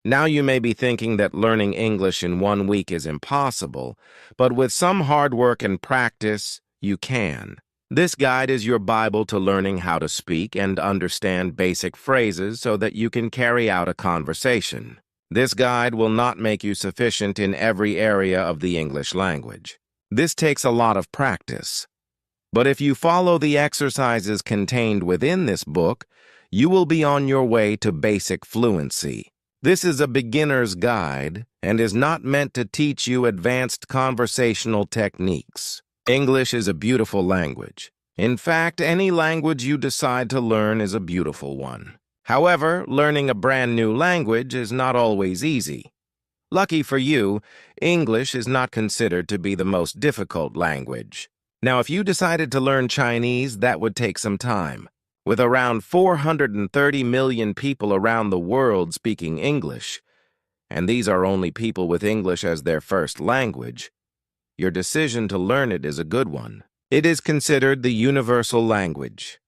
Now you may be thinking that learning English in 1 week is impossible, but with some hard work and practice, you can. This guide is your Bible to learning how to speak and understand basic phrases so that you can carry out a conversation. This guide will not make you sufficient in every area of the English language. This takes a lot of practice. But if you follow the exercises contained within this book, you will be on your way to basic fluency. This is a beginner's guide and is not meant to teach you advanced conversational techniques. English is a beautiful language. In fact, any language you decide to learn is a beautiful one. However, learning a brand new language is not always easy. Lucky for you, English is not considered to be the most difficult language. Now, if you decided to learn Chinese, that would take some time. With around 430 million people around the world speaking English, and these are only people with English as their first language, your decision to learn it is a good one. It is considered the universal language.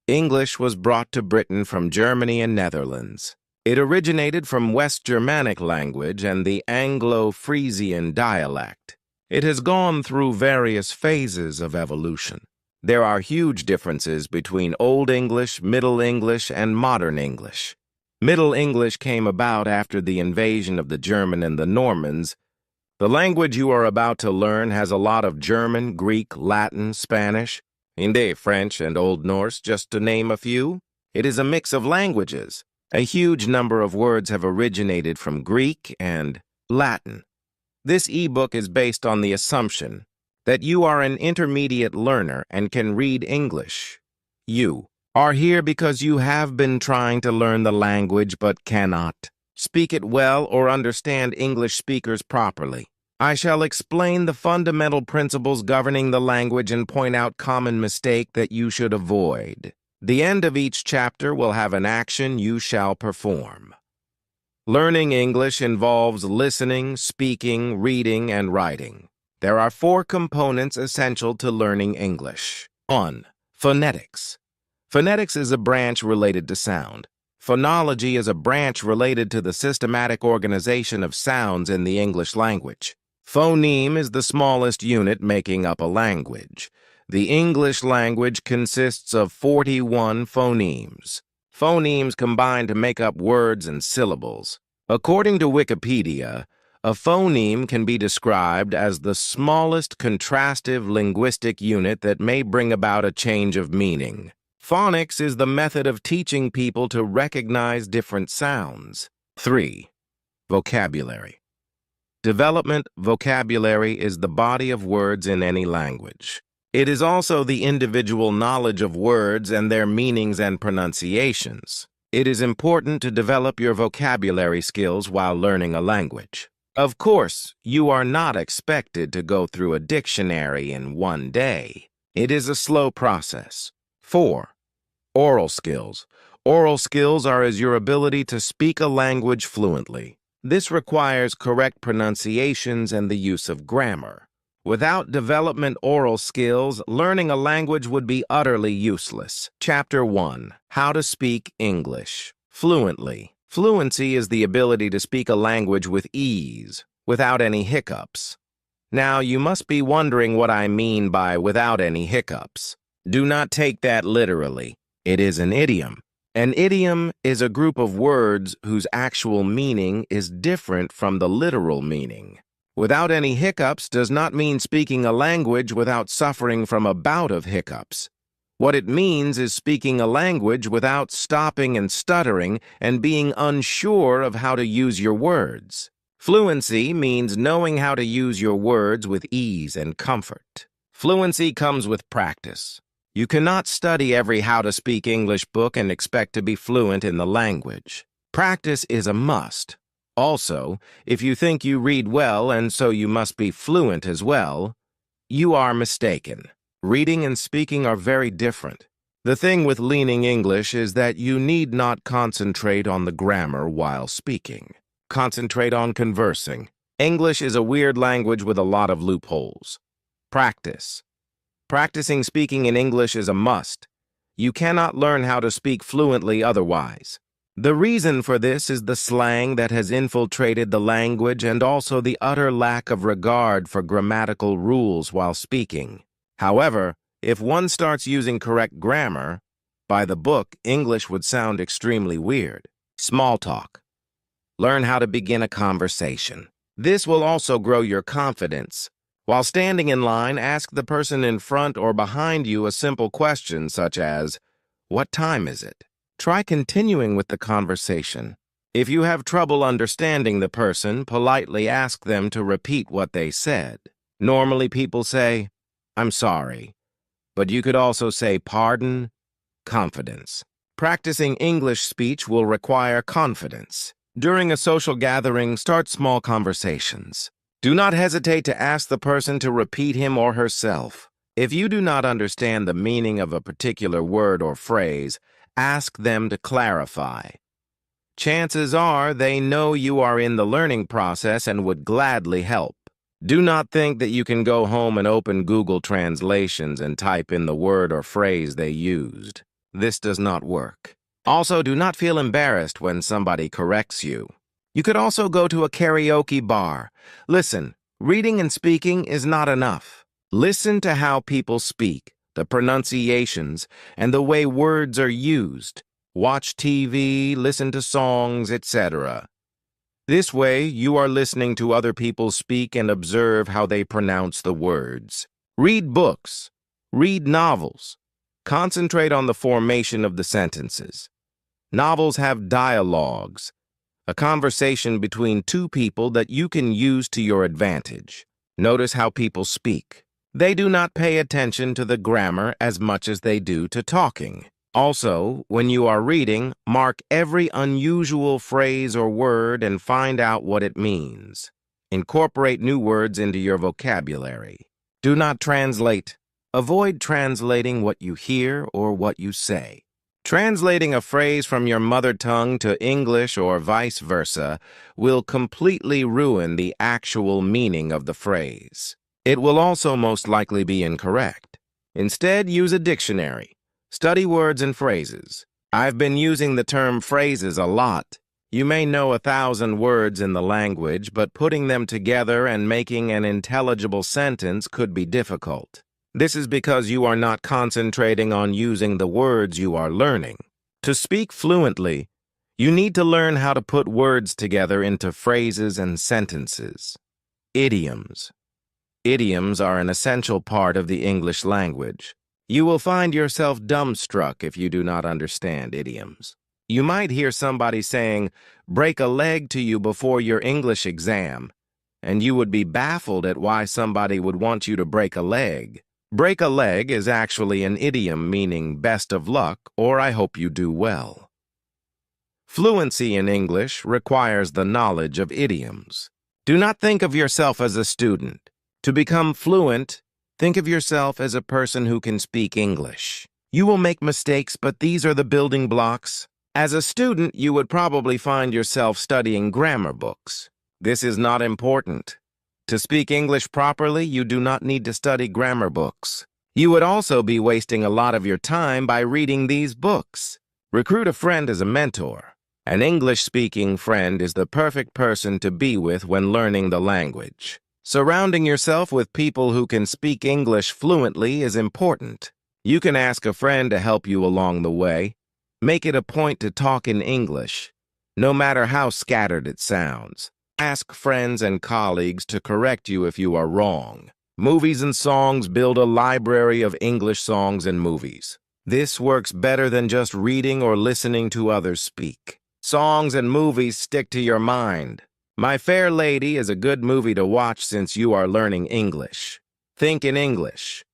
English was brought to Britain from Germany and Netherlands. It originated from West Germanic language and the Anglo-Frisian dialect. It has gone through various phases of evolution. There are huge differences between Old English, Middle English, and Modern English. Middle English came about after the invasion of the German and the Normans. The language you are about to learn has a lot of German, Greek, Latin, Spanish, Hindi, French, and Old Norse, just to name a few. It is a mix of languages. A huge number of words have originated from Greek and Latin. This ebook is based on the assumption that you are an intermediate learner and can read English. You are here because you have been trying to learn the language but cannot speak it well or understand English speakers properly. I shall explain the fundamental principles governing the language and point out common mistakes that you should avoid. The end of each chapter will have an action you shall perform. Learning English involves listening, speaking, reading, and writing. There are 4 components essential to learning English. 1. Phonetics. Phonetics is a branch related to sound. Phonology is a branch related to the systematic organization of sounds in the English language. Phoneme is the smallest unit making up a language. The English language consists of 41 phonemes. Phonemes combine to make up words and syllables. According to Wikipedia, a phoneme can be described as the smallest contrastive linguistic unit that may bring about a change of meaning. Phonics is the method of teaching people to recognize different sounds. 3. Vocabulary. Development vocabulary is the body of words in any language. It is also the individual knowledge of words and their meanings and pronunciations. It is important to develop your vocabulary skills while learning a language. Of course, you are not expected to go through a dictionary in 1 day. It is a slow process. 4. Oral skills. Oral skills are as your ability to speak a language fluently. This requires correct pronunciations and the use of grammar. Without development oral skills, learning a language would be utterly useless. Chapter 1. How to speak English fluently. Fluency is the ability to speak a language with ease, without any hiccups. Now, you must be wondering what I mean by without any hiccups. Do not take that literally. It is an idiom. An idiom is a group of words whose actual meaning is different from the literal meaning. Without any hiccups does not mean speaking a language without suffering from a bout of hiccups. What it means is speaking a language without stopping and stuttering and being unsure of how to use your words. Fluency means knowing how to use your words with ease and comfort. Fluency comes with practice. You cannot study every How to Speak English book and expect to be fluent in the language. Practice is a must. Also, if you think you read well and so you must be fluent as well, you are mistaken. Reading and speaking are very different. The thing with learning English is that you need not concentrate on the grammar while speaking. Concentrate on conversing. English is a weird language with a lot of loopholes. Practice. Practicing speaking in English is a must. You cannot learn how to speak fluently otherwise. The reason for this is the slang that has infiltrated the language and also the utter lack of regard for grammatical rules while speaking. However, if one starts using correct grammar, by the book, English would sound extremely weird. Small talk. Learn how to begin a conversation. This will also grow your confidence. While standing in line, ask the person in front or behind you a simple question such as, "What time is it?" Try continuing with the conversation. If you have trouble understanding the person, politely ask them to repeat what they said. Normally people say, "I'm sorry," but you could also say pardon, confidence. Practicing English speech will require confidence. During a social gathering, start small conversations. Do not hesitate to ask the person to repeat him or herself. If you do not understand the meaning of a particular word or phrase, ask them to clarify. Chances are they know you are in the learning process and would gladly help. Do not think that you can go home and open Google Translations and type in the word or phrase they used. This does not work. Also, do not feel embarrassed when somebody corrects you. You could also go to a karaoke bar. Listen, reading and speaking is not enough. Listen to how people speak, the pronunciations, and the way words are used. Watch TV, listen to songs, etc. This way, you are listening to other people speak and observe how they pronounce the words. Read books. Read novels. Concentrate on the formation of the sentences. Novels have dialogues, a conversation between two people that you can use to your advantage. Notice how people speak. They do not pay attention to the grammar as much as they do to talking. Also, when you are reading, mark every unusual phrase or word and find out what it means. Incorporate new words into your vocabulary. Do not translate. Avoid translating what you hear or what you say. Translating a phrase from your mother tongue to English or vice versa will completely ruin the actual meaning of the phrase. It will also most likely be incorrect. Instead, use a dictionary. Study words and phrases. I've been using the term phrases a lot. You may know 1,000 words in the language, but putting them together and making an intelligible sentence could be difficult. This is because you are not concentrating on using the words you are learning. To speak fluently, you need to learn how to put words together into phrases and sentences. Idioms. Idioms are an essential part of the English language. You will find yourself dumbstruck if you do not understand idioms. You might hear somebody saying, "break a leg" to you before your English exam, and you would be baffled at why somebody would want you to break a leg. Break a leg is actually an idiom meaning best of luck or I hope you do well. Fluency in English requires the knowledge of idioms. Do not think of yourself as a student. To become fluent, think of yourself as a person who can speak English. You will make mistakes, but these are the building blocks. As a student, you would probably find yourself studying grammar books. This is not important. To speak English properly, you do not need to study grammar books. You would also be wasting a lot of your time by reading these books. Recruit a friend as a mentor. An English-speaking friend is the perfect person to be with when learning the language. Surrounding yourself with people who can speak English fluently is important. You can ask a friend to help you along the way. Make it a point to talk in English, no matter how scattered it sounds. Ask friends and colleagues to correct you if you are wrong. Movies and songs build a library of English songs and movies. This works better than just reading or listening to others speak. Songs and movies stick to your mind. My Fair Lady is a good movie to watch since you are learning English. Think in English.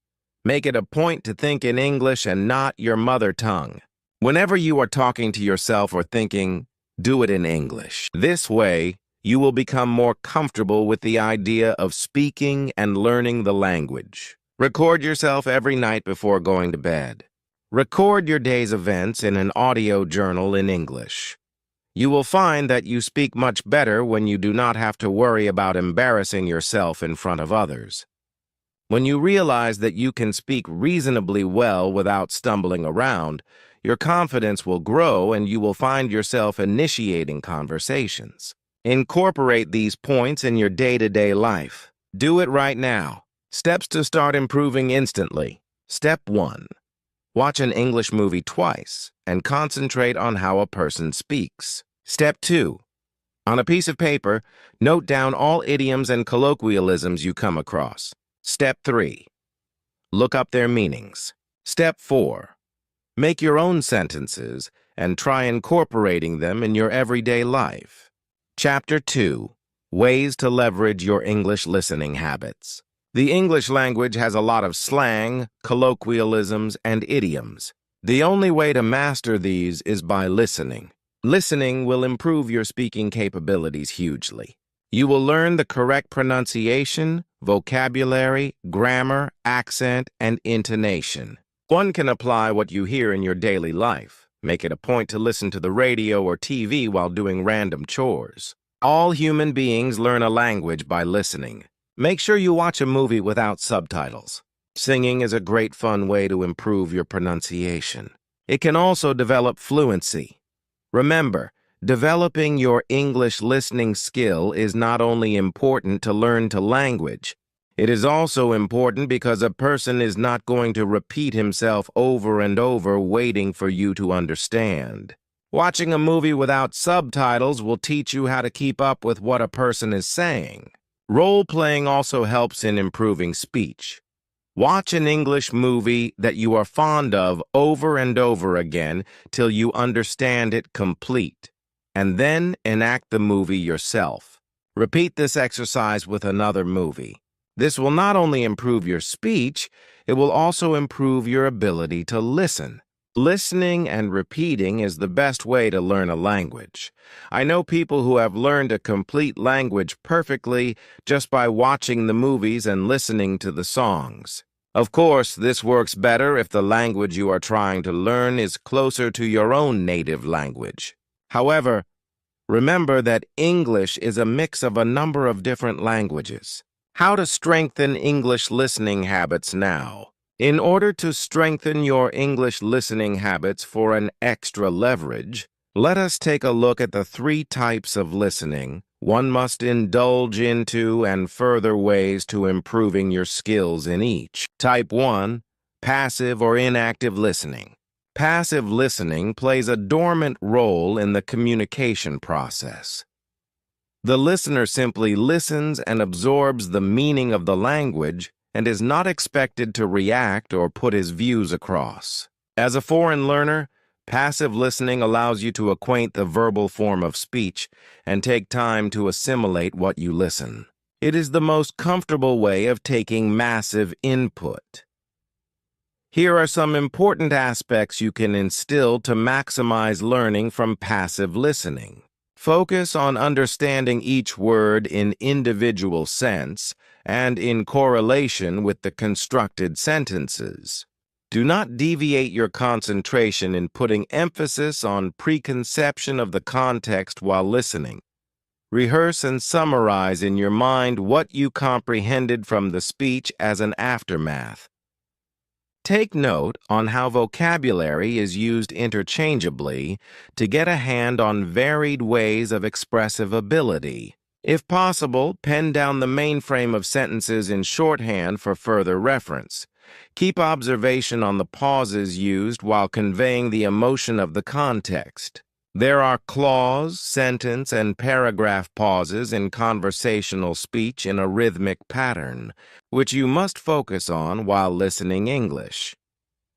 Make it a point to think in English and not your mother tongue. Whenever you are talking to yourself or thinking, do it in English. This way, you will become more comfortable with the idea of speaking and learning the language. Record yourself every night before going to bed. Record your day's events in an audio journal in English. You will find that you speak much better when you do not have to worry about embarrassing yourself in front of others. When you realize that you can speak reasonably well without stumbling around, Your confidence will grow and you will find yourself initiating conversations. Incorporate these points in your day-to-day life. Do it right now. Steps to start improving instantly. Step 1. Watch an English movie twice and concentrate on how a person speaks. Step 2. On a piece of paper, note down all idioms and colloquialisms you come across. Step 3. Look up their meanings. Step 4. Make your own sentences and try incorporating them in your everyday life. Chapter 2. Ways to leverage your English listening habits. The English language has a lot of slang, colloquialisms, and idioms. The only way to master these is by listening. Listening will improve your speaking capabilities hugely. You will learn the correct pronunciation, vocabulary, grammar, accent, and intonation. One can apply what you hear in your daily life. Make it a point to listen to the radio or TV while doing random chores. All human beings learn a language by listening. Make sure you watch a movie without subtitles. Singing is a great fun way to improve your pronunciation. It can also develop fluency. Remember, developing your English listening skill is not only important to learn the language, it is also important because a person is not going to repeat himself over and over waiting for you to understand. Watching a movie without subtitles will teach you how to keep up with what a person is saying. Role-playing also helps in improving speech. Watch an English movie that you are fond of over and over again till you understand it complete, and then enact the movie yourself. Repeat this exercise with another movie. This will not only improve your speech, it will also improve your ability to listen. Listening and repeating is the best way to learn a language. I know people who have learned a complete language perfectly just by watching the movies and listening to the songs. Of course, this works better if the language you are trying to learn is closer to your own native language. However, remember that English is a mix of a number of different languages. How to strengthen English listening habits now. In order to strengthen your English listening habits for an extra leverage, let us take a look at the 3 types of listening one must indulge into and further ways to improving your skills in each. Type 1. Passive or inactive listening. Passive listening plays a dormant role in the communication process. The listener simply listens and absorbs the meaning of the language and is not expected to react or put his views across. As a foreign learner, passive listening allows you to acquaint the verbal form of speech and take time to assimilate what you listen. It is the most comfortable way of taking massive input. Here are some important aspects you can instill to maximize learning from passive listening. Focus on understanding each word in individual sense and in correlation with the constructed sentences. Do not deviate your concentration in putting emphasis on preconception of the context while listening. Rehearse and summarize in your mind what you comprehended from the speech as an aftermath. Take note on how vocabulary is used interchangeably to get a hand on varied ways of expressive ability. If possible, pen down the main frame of sentences in shorthand for further reference. Keep observation on the pauses used while conveying the emotion of the context. There are clause, sentence, and paragraph pauses in conversational speech in a rhythmic pattern, which you must focus on while listening English.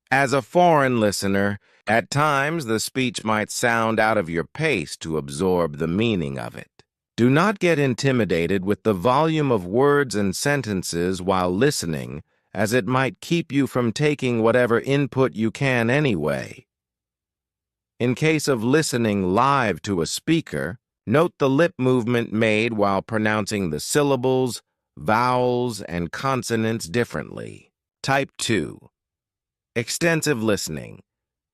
As a foreign listener, at times the speech might sound out of your pace to absorb the meaning of it. Do not get intimidated with the volume of words and sentences while listening, as it might keep you from taking whatever input you can anyway. In case of listening live to a speaker, note the lip movement made while pronouncing the syllables, vowels, and consonants differently. Type 2. Extensive listening.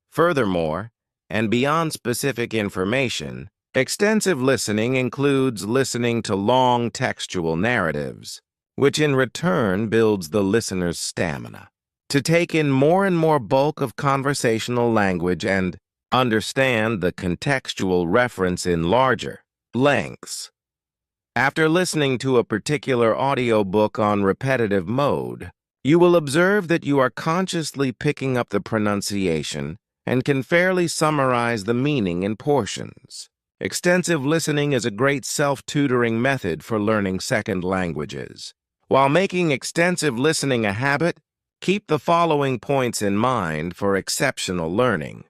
Furthermore, and beyond specific information, extensive listening includes listening to long textual narratives, which in return builds the listener's stamina. to take in more and more bulk of conversational language and understand the contextual reference in larger lengths. After listening to a particular audiobook on repetitive mode, you will observe that you are consciously picking up the pronunciation and can fairly summarize the meaning in portions. Extensive listening is a great self-tutoring method for learning second languages. While making extensive listening a habit, keep the following points in mind for exceptional learning.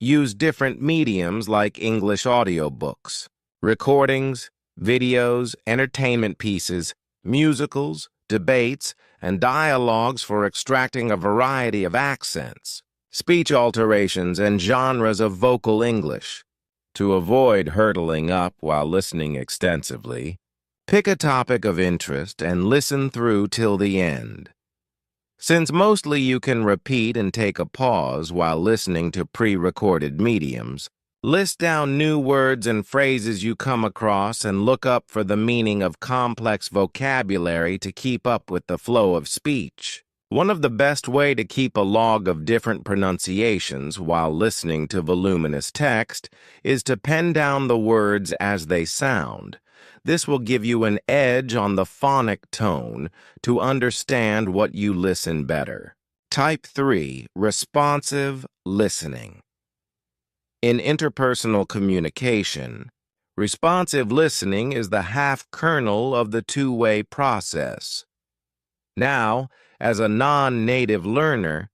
Use different mediums like English audiobooks, recordings, videos, entertainment pieces, musicals, debates, and dialogues for extracting a variety of accents, speech alterations, and genres of vocal English. To avoid hurtling up while listening extensively, pick a topic of interest and listen through till the end. Since mostly you can repeat and take a pause while listening to pre-recorded mediums, list down new words and phrases you come across and look up for the meaning of complex vocabulary to keep up with the flow of speech. One of the best ways to keep a log of different pronunciations while listening to voluminous text is to pen down the words as they sound. This will give you an edge on the phonic tone to understand what you listen better. Type 3. Responsive listening. In interpersonal communication, responsive listening is the half-kernel of the two-way process. Now, as a non-native learner,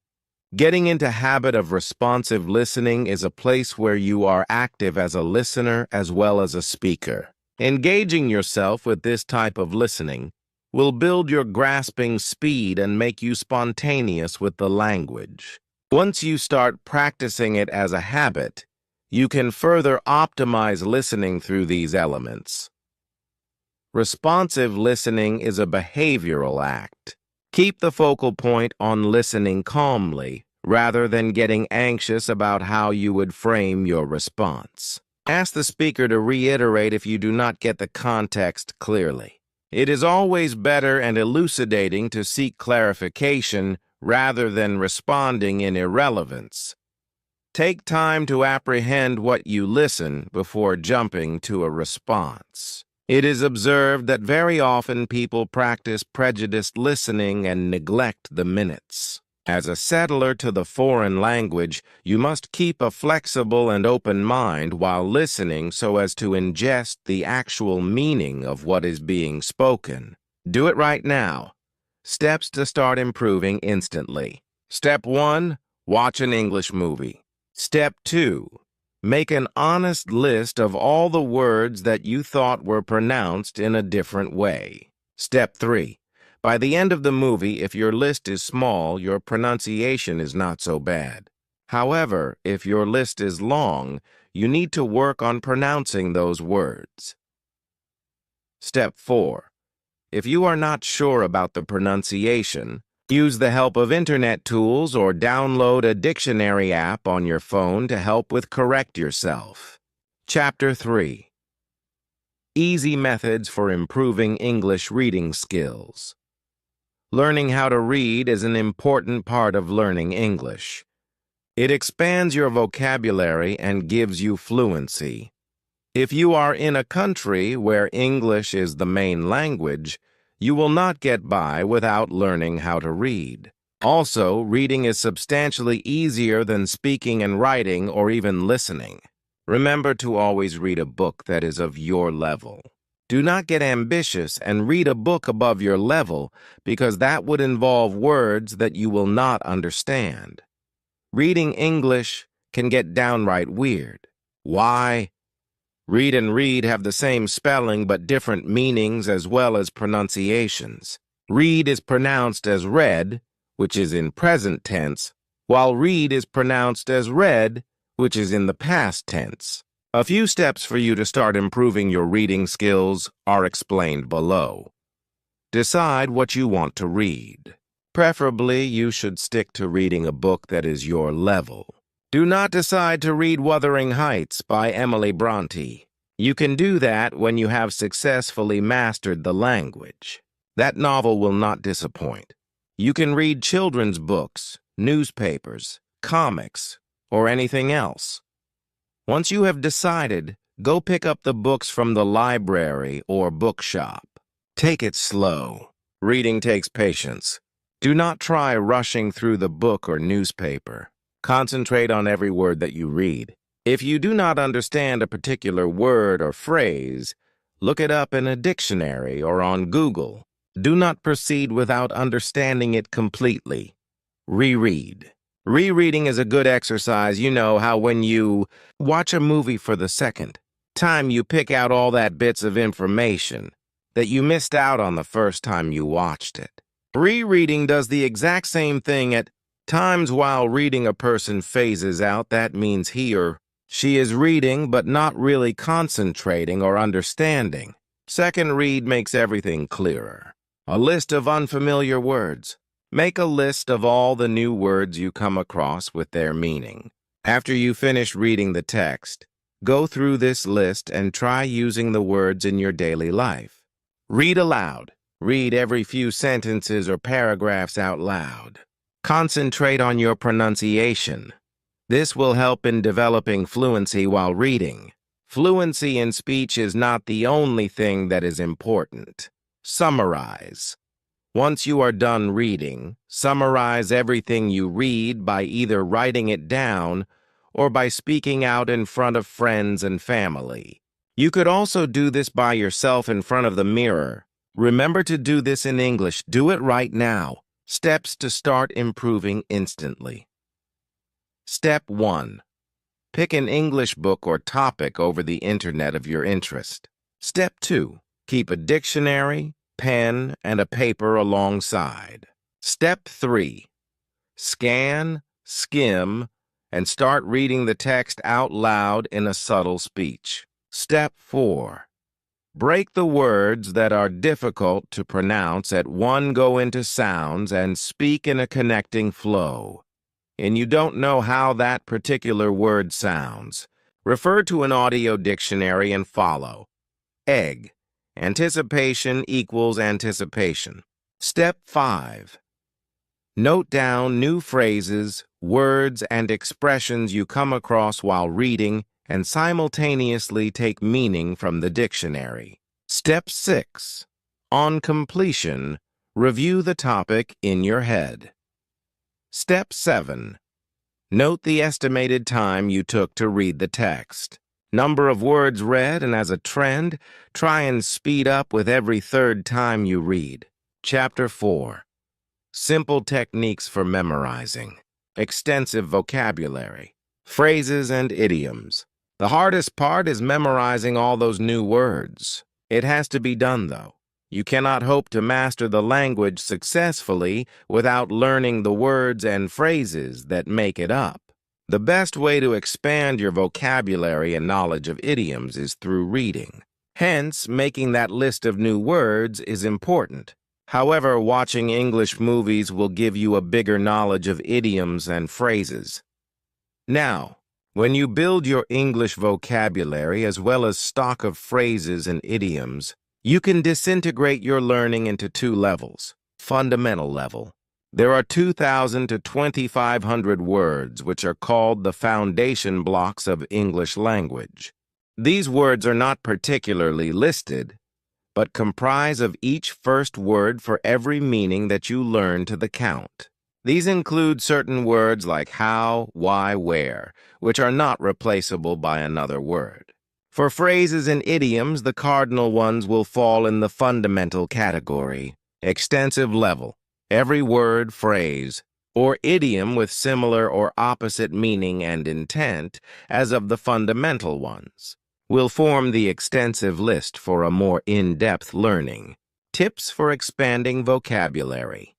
getting into habit of responsive listening is a place where you are active as a listener as well as a speaker. Engaging yourself with this type of listening will build your grasping speed and make you spontaneous with the language. Once you start practicing it as a habit, you can further optimize listening through these elements. Responsive listening is a behavioral act. Keep the focal point on listening calmly, rather than getting anxious about how you would frame your response. Ask the speaker to reiterate if you do not get the context clearly. It is always better and elucidating to seek clarification rather than responding in irrelevance. Take time to apprehend what you listen before jumping to a response. It is observed that very often people practice prejudiced listening and neglect the minutes. As a settler to the foreign language, you must keep a flexible and open mind while listening so as to ingest the actual meaning of what is being spoken. Do it right now. Steps to start improving instantly. Step 1. Watch an English movie. Step 2. Make an honest list of all the words that you thought were pronounced in a different way. Step 3. By the end of the movie, if your list is small, your pronunciation is not so bad. However, if your list is long, you need to work on pronouncing those words. Step 4. If you are not sure about the pronunciation, use the help of internet tools or download a dictionary app on your phone to help with correct yourself. Chapter 3. Easy methods for improving English reading skills. Learning how to read is an important part of learning English. It expands your vocabulary and gives you fluency. If you are in a country where English is the main language, you will not get by without learning how to read. Also, reading is substantially easier than speaking and writing or even listening. Remember to always read a book that is of your level. Do not get ambitious and read a book above your level because that would involve words that you will not understand. Reading English can get downright weird. Why? Read and read have the same spelling but different meanings as well as pronunciations. Read is pronounced as read, which is in present tense, while read is pronounced as read, which is in the past tense. A few steps for you to start improving your reading skills are explained below. Decide what you want to read. Preferably, you should stick to reading a book that is your level. Do not decide to read Wuthering Heights by Emily Bronte. You can do that when you have successfully mastered the language. That novel will not disappoint. You can read children's books, newspapers, comics, or anything else. Once you have decided, go pick up the books from the library or bookshop. Take it slow. Reading takes patience. Do not try rushing through the book or newspaper. Concentrate on every word that you read. If you do not understand a particular word or phrase, look it up in a dictionary or on Google. Do not proceed without understanding it completely. Reread. Rereading is a good exercise. You know how when you watch a movie for the second time, you pick out all that bits of information that you missed out on the first time you watched it. Rereading does the exact same thing at times. While reading, a person phases out. That means he or she is reading but not really concentrating or understanding. Second read makes everything clearer. A list of unfamiliar words. Make a list of all the new words you come across with their meaning. After you finish reading the text, go through this list and try using the words in your daily life. Read aloud. Read every few sentences or paragraphs out loud. Concentrate on your pronunciation. This will help in developing fluency while reading. Fluency in speech is not the only thing that is important. Summarize. Once you are done reading, summarize everything you read by either writing it down or by speaking out in front of friends and family. You could also do this by yourself in front of the mirror. Remember to do this in English. Do it right now. Steps to start improving instantly. Step 1. Pick an English book or topic over the internet of your interest. Step 2. Keep a dictionary, pen, and a paper alongside. Step 3. Scan, skim, and start reading the text out loud in a subtle speech. Step 4. Break the words that are difficult to pronounce at one go into sounds and speak in a connecting flow. And you don't know how that particular word sounds. Refer to an audio dictionary and follow. Egg. Anticipation equals anticipation. Step 5. Note down new phrases, words, and expressions you come across while reading and simultaneously take meaning from the dictionary. Step 6. On completion, review the topic in your head. Step 7. Note the estimated time you took to read the text. Number of words read, and as a trend, try and speed up with every third time you read. Chapter 4. Simple techniques for memorizing. Extensive vocabulary. Phrases and idioms. The hardest part is memorizing all those new words. It has to be done, though. You cannot hope to master the language successfully without learning the words and phrases that make it up. The best way to expand your vocabulary and knowledge of idioms is through reading. Hence, making that list of new words is important. However, watching English movies will give you a bigger knowledge of idioms and phrases. Now, when you build your English vocabulary as well as stock of phrases and idioms, you can disintegrate your learning into 2 levels. Fundamental level. There are 2,000 to 2,500 words which are called the foundation blocks of English language. These words are not particularly listed, but comprise of each first word for every meaning that you learn to the count. These include certain words like how, why, where, which are not replaceable by another word. For phrases and idioms, the cardinal ones will fall in the fundamental category. Extensive level. Every word, phrase, or idiom with similar or opposite meaning and intent as of the fundamental ones will form the extensive list for a more in-depth learning. Tips for expanding vocabulary.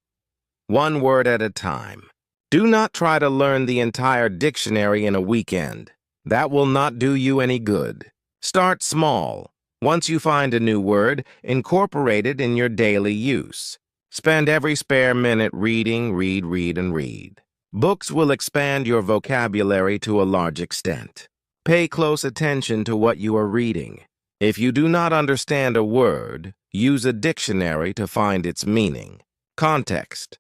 1 word at a time. Do not try to learn the entire dictionary in a weekend. That will not do you any good. Start small. Once you find a new word, incorporate it in your daily use. Spend every spare minute reading, read. Books will expand your vocabulary to a large extent. Pay close attention to what you are reading. If you do not understand a word, use a dictionary to find its meaning. Context.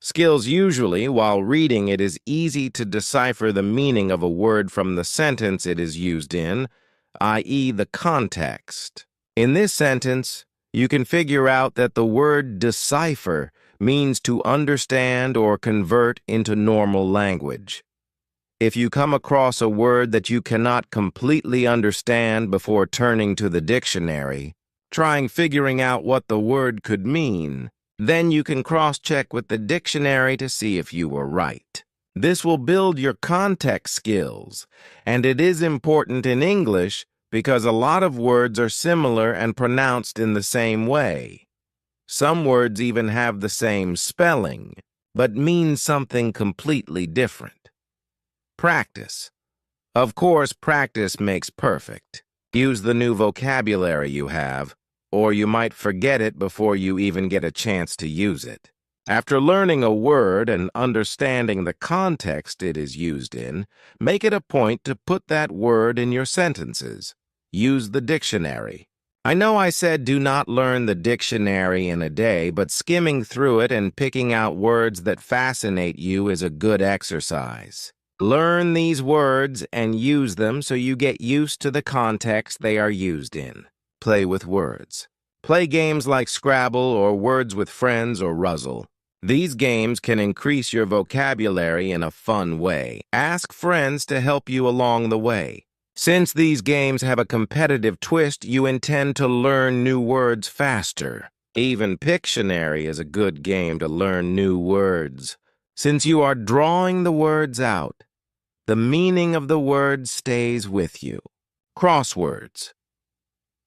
Skills usually, while reading it is easy to decipher the meaning of a word from the sentence it is used in, i.e. the context. In this sentence, you can figure out that the word decipher means to understand or convert into normal language. If you come across a word that you cannot completely understand before turning to the dictionary, trying figuring out what the word could mean, then you can cross-check with the dictionary to see if you were right. This will build your context skills, and it is important in English because a lot of words are similar and pronounced in the same way. Some words even have the same spelling, but mean something completely different. Practice. Of course, practice makes perfect. Use the new vocabulary you have, or you might forget it before you even get a chance to use it. After learning a word and understanding the context it is used in, make it a point to put that word in your sentences. Use the dictionary. I know I said do not learn the dictionary in a day, but skimming through it and picking out words that fascinate you is a good exercise. Learn these words and use them so you get used to the context they are used in. Play with words. Play games like Scrabble or Words with Friends or Ruzzle. These games can increase your vocabulary in a fun way. Ask friends to help you along the way. Since these games have a competitive twist, you intend to learn new words faster. Even Pictionary is a good game to learn new words. Since you are drawing the words out, the meaning of the word stays with you. Crosswords.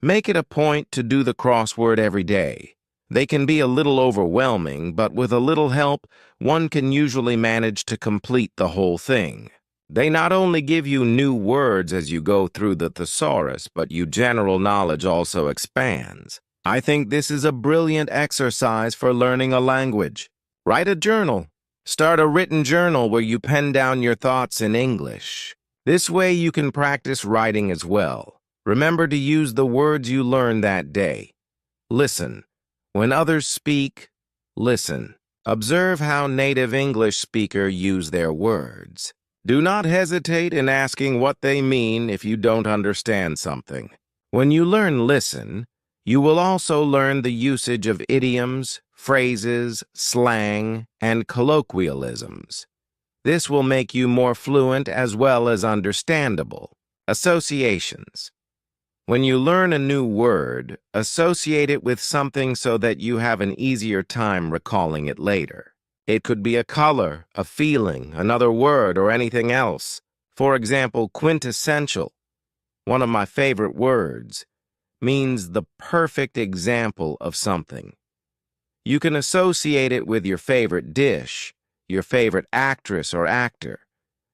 Make it a point to do the crossword every day. They can be a little overwhelming, but with a little help, one can usually manage to complete the whole thing. They not only give you new words as you go through the thesaurus, but your general knowledge also expands. I think this is a brilliant exercise for learning a language. Write a journal. Start a written journal where you pen down your thoughts in English. This way you can practice writing as well. Remember to use the words you learned that day. Listen. When others speak, listen. Observe how native English speakers use their words. Do not hesitate in asking what they mean if you don't understand something. When you learn listen, you will also learn the usage of idioms, phrases, slang, and colloquialisms. This will make you more fluent as well as understandable. Associations. When you learn a new word, associate it with something so that you have an easier time recalling it later. It could be a color, a feeling, another word, or anything else. For example, quintessential, one of my favorite words, means the perfect example of something. You can associate it with your favorite dish, your favorite actress or actor,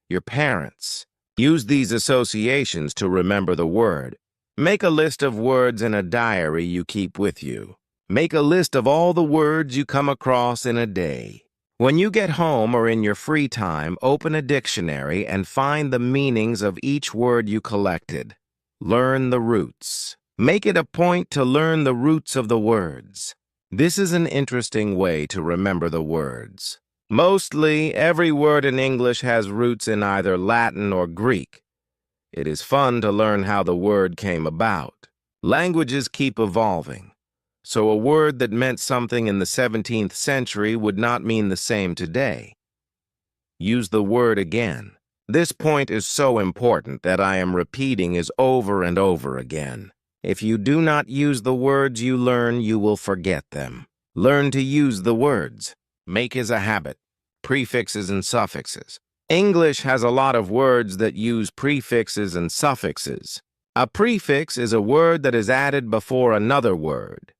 your parents. Use these associations to remember the word. Make a list of words in a diary you keep with you. Make a list of all the words you come across in a day. When you get home or in your free time, open a dictionary and find the meanings of each word you collected. Learn the roots. Make it a point to learn the roots of the words. This is an interesting way to remember the words. Mostly, every word in English has roots in either Latin or Greek. It is fun to learn how the word came about. Languages keep evolving. So a word that meant something in the 17th century would not mean the same today. Use the word again. This point is so important that I am repeating it over and over again. If you do not use the words you learn, you will forget them. Learn to use the words. Make is a habit. Prefixes and suffixes. English has a lot of words that use prefixes and suffixes. A prefix is a word that is added before another word.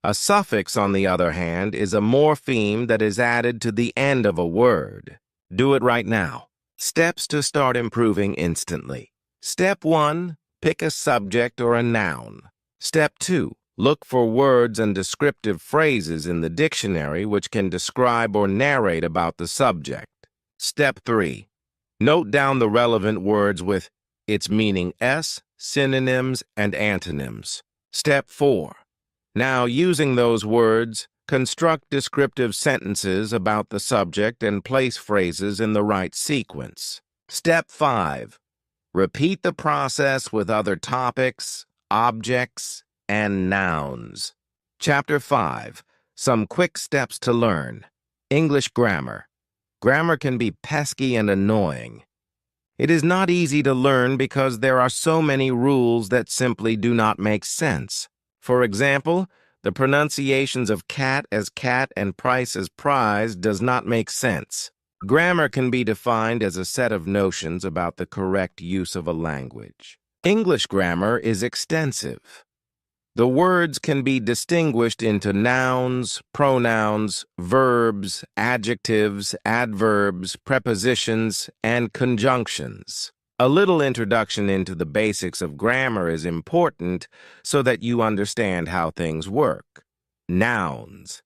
A suffix, on the other hand, is a morpheme that is added to the end of a word. Do it right now. Steps to start improving instantly. Step 1. Pick a subject or a noun. Step 2. Look for words and descriptive phrases in the dictionary which can describe or narrate about the subject. Step 3. Note down the relevant words with its meaning s, synonyms, and antonyms. Step 4. Now, using those words, Construct descriptive sentences about the subject and place phrases in the right sequence. Step 5. Repeat the process with other topics, objects, and nouns. Chapter 5. Some quick steps to learn. English grammar. Grammar can be pesky and annoying. It is not easy to learn because there are so many rules that simply do not make sense. For example, the pronunciations of cat as cat and price as prize does not make sense. Grammar can be defined as a set of notions about the correct use of a language. English grammar is extensive. The words can be distinguished into nouns, pronouns, verbs, adjectives, adverbs, prepositions, and conjunctions. A little introduction into the basics of grammar is important so that you understand how things work. Nouns.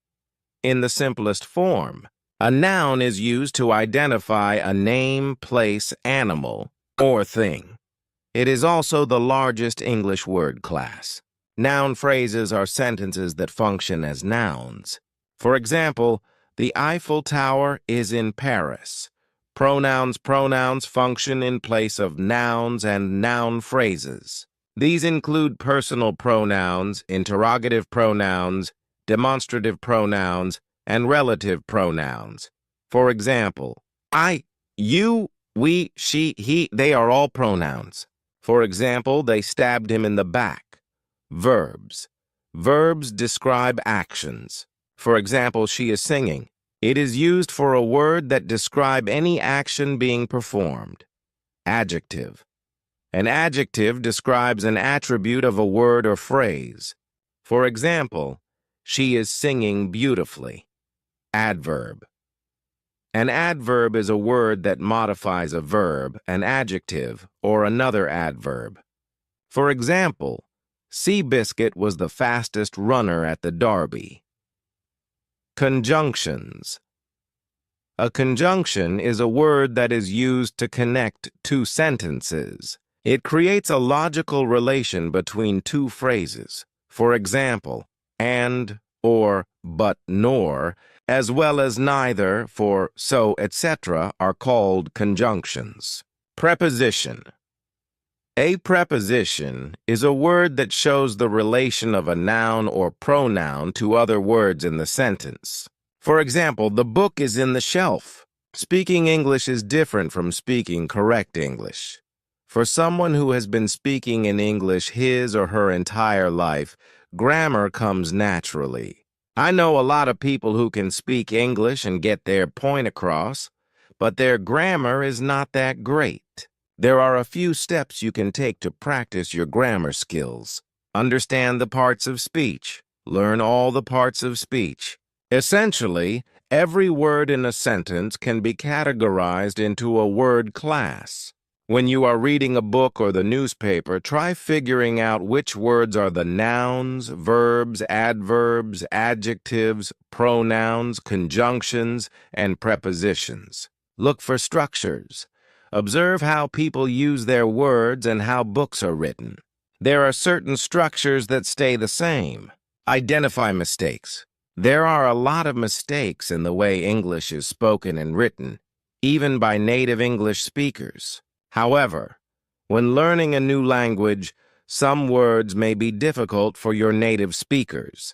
In the simplest form, a noun is used to identify a name, place, animal, or thing. It is also the largest English word class. Noun phrases are sentences that function as nouns. For example, the Eiffel Tower is in Paris. Pronouns function in place of nouns and noun phrases. These include personal pronouns, interrogative pronouns, demonstrative pronouns, and relative pronouns. For example, I, you, we, she, he, they are all pronouns. For example, they stabbed him in the back. Verbs. Verbs describe actions. For example, she is singing. It is used for a word that describes any action being performed. Adjective. An adjective describes an attribute of a word or phrase. For example, she is singing beautifully. Adverb. An adverb is a word that modifies a verb, an adjective, or another adverb. For example, Seabiscuit was the fastest runner at the Derby. Conjunctions. A conjunction is a word that is used to connect two sentences. It creates a logical relation between two phrases. For example, and, or, but, nor, as well as neither, for, so, etc. are called conjunctions. Preposition. A preposition is a word that shows the relation of a noun or pronoun to other words in the sentence. For example, the book is in the shelf. Speaking English is different from speaking correct English. For someone who has been speaking in English his or her entire life, grammar comes naturally. I know a lot of people who can speak English and get their point across, but their grammar is not that great. There are a few steps you can take to practice your grammar skills. Understand the parts of speech. Learn all the parts of speech. Essentially, every word in a sentence can be categorized into a word class. When you are reading a book or the newspaper, try figuring out which words are the nouns, verbs, adverbs, adjectives, pronouns, conjunctions, and prepositions. Look for structures. Observe how people use their words and how books are written. There are certain structures that stay the same. Identify mistakes. There are a lot of mistakes in the way English is spoken and written, even by native English speakers. However, when learning a new language, some words may be difficult for your native speakers.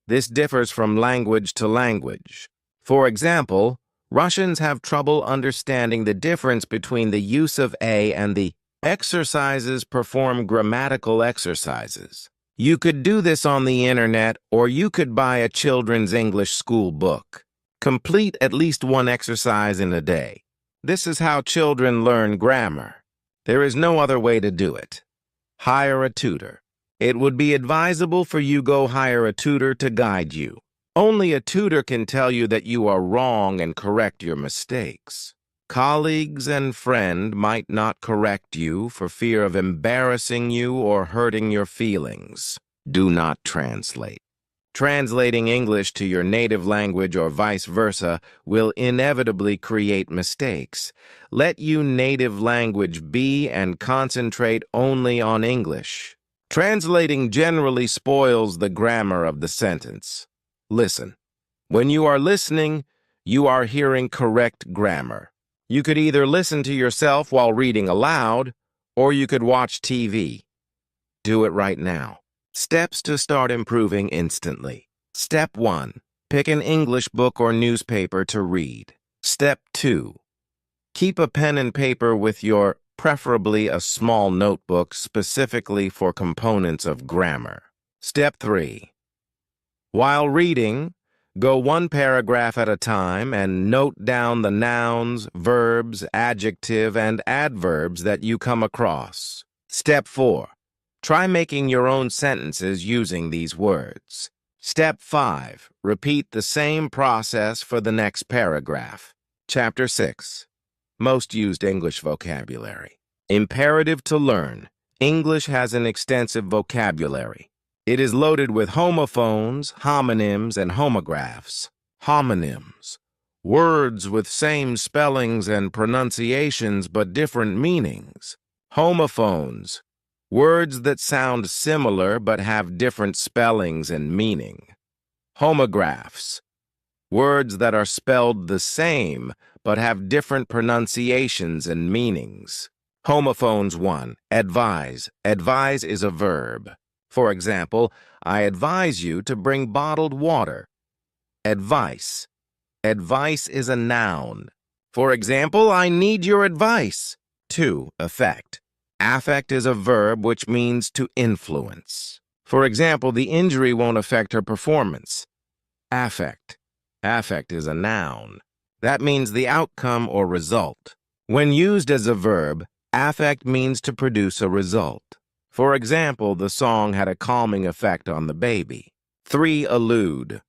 This differs from language to language. For example, Russians have trouble understanding the difference between the use of a and the exercises. Perform grammatical exercises. You could do this on the internet, or you could buy a children's English school book. Complete at least one exercise in a day. This is how children learn grammar. There is no other way to do it. Hire a tutor. It would be advisable for you go hire a tutor to guide you. Only a tutor can tell you that you are wrong and correct your mistakes. Colleagues and friends might not correct you for fear of embarrassing you or hurting your feelings. Do not translate. Translating English to your native language or vice versa will inevitably create mistakes. Let your native language be and concentrate only on English. Translating generally spoils the grammar of the sentence. Listen. When you are listening, you are hearing correct grammar. You could either listen to yourself while reading aloud, or you could watch TV. Do it right now. Steps to start improving instantly. Step 1. Pick an English book or newspaper to read. Step 2. Keep a pen and paper with your, preferably a small notebook specifically for components of grammar. Step 3. While reading, go one paragraph at a time and note down the nouns, verbs, adjective, and adverbs that you come across. Step 4. Try making your own sentences using these words. Step 5. Repeat the same process for the next paragraph. Chapter 6. Most used English vocabulary. Imperative to learn. English has an extensive vocabulary. It is loaded with homophones, homonyms, and homographs. Homonyms. Words with same spellings and pronunciations but different meanings. Homophones. Words that sound similar but have different spellings and meaning. Homographs. Words that are spelled the same but have different pronunciations and meanings. Homophones 1. Advise. Advise is a verb. For example, I advise you to bring bottled water. Advice. Advice is a noun. For example, I need your advice. 2. Affect. Affect is a verb which means to influence. For example, the injury won't affect her performance. Affect. Affect is a noun. That means the outcome or result. When used as a verb, affect means to produce a result. For example, the song had a calming effect on the baby. 3. Allude.